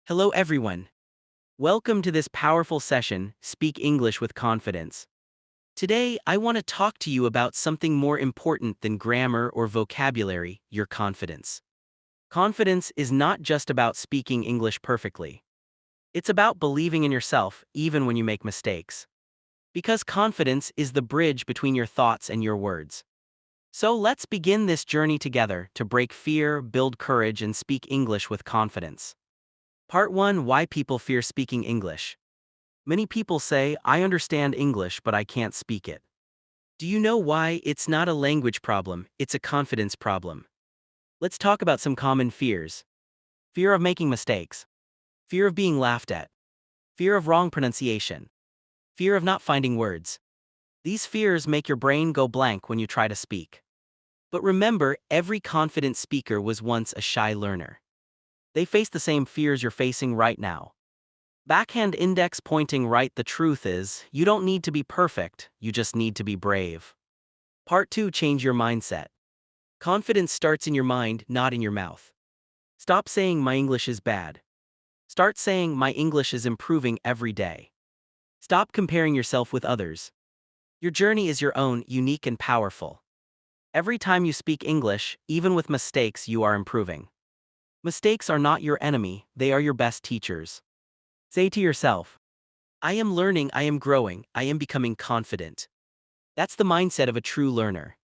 Hello everyone. Welcome to this powerful session, Speak English with Confidence. Today, I want to talk to you about something more important than grammar or vocabulary, your confidence. Confidence is not just about speaking English perfectly. It's about believing in yourself, even when you make mistakes. Because confidence is the bridge between your thoughts and your words. So let's begin this journey together to break fear, build courage, and speak English with confidence. Part 1: Why people fear speaking English. Many people say, I understand English but I can't speak it. Do you know why? It's not a language problem, it's a confidence problem. Let's talk about some common fears. Fear of making mistakes. Fear of being laughed at. Fear of wrong pronunciation. Fear of not finding words. These fears make your brain go blank when you try to speak. But remember, every confident speaker was once a shy learner. They face the same fears you're facing right now. Backhand index pointing right. The truth is, you don't need to be perfect, you just need to be brave. Part 2: Change your mindset. Confidence starts in your mind, not in your mouth. Stop saying my English is bad. Start saying my English is improving every day. Stop comparing yourself with others. Your journey is your own, unique and powerful. Every time you speak English, even with mistakes, you are improving. Mistakes are not your enemy, they are your best teachers. Say to yourself, I am learning, I am growing, I am becoming confident. That's the mindset of a true learner.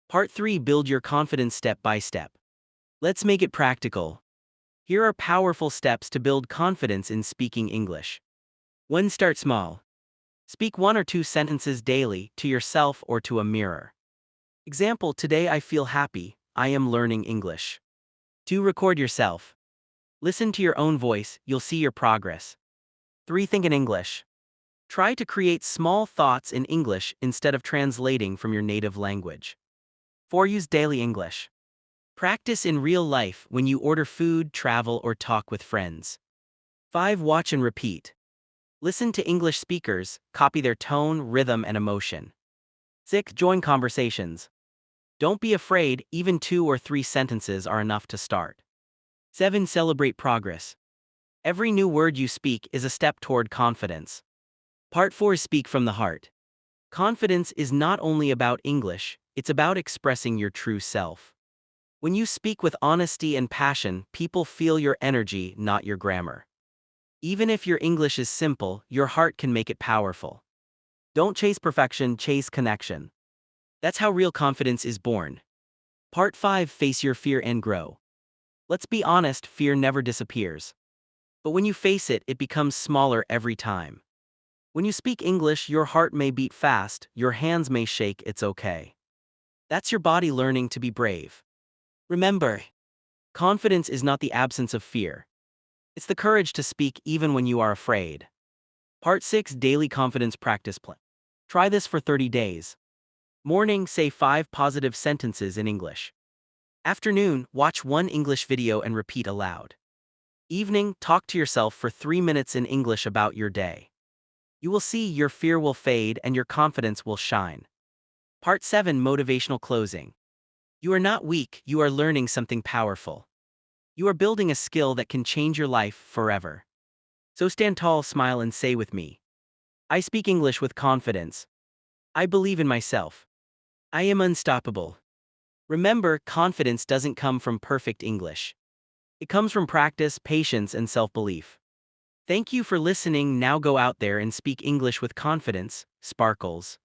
Part 3: Build your confidence step by step. Let's make it practical. Here are powerful steps to build confidence in speaking English. 1. Start small. Speak 1 or 2 sentences daily, to yourself or to a mirror. Example: Today I feel happy, I am learning English. 2. Record yourself. Listen to your own voice, you'll see your progress. 3. Think in English. Try to create small thoughts in English instead of translating from your native language. 4. Use daily English. Practice in real life when you order food, travel, or talk with friends. 5. Watch and repeat. Listen to English speakers, copy their tone, rhythm, and emotion. 6. Join conversations. Don't be afraid, even 2 or 3 sentences are enough to start. 7. Celebrate progress. Every new word you speak is a step toward confidence. Part 4: Speak from the heart. Confidence is not only about English, it's about expressing your true self. When you speak with honesty and passion, people feel your energy, not your grammar. Even if your English is simple, your heart can make it powerful. Don't chase perfection, chase connection. That's how real confidence is born. Part 5: Face your fear and grow. Let's be honest, fear never disappears. But when you face it, it becomes smaller every time. When you speak English, your heart may beat fast, your hands may shake, it's okay. That's your body learning to be brave. Remember, confidence is not the absence of fear. It's the courage to speak even when you are afraid. Part 6: Daily Confidence Practice Plan. Try this for 30 days. Morning: say 5 positive sentences in English. Afternoon: watch 1 English video and repeat aloud. Evening: talk to yourself for 3 minutes in English about your day. You will see your fear will fade and your confidence will shine. Part 7: Motivational Closing. You are not weak, you are learning something powerful. You are building a skill that can change your life forever. So stand tall, smile, and say with me, I speak English with confidence. I believe in myself. I am unstoppable. Remember, confidence doesn't come from perfect English. It comes from practice, patience, and self-belief. Thank you for listening. Now go out there and speak English with confidence. Sparkles.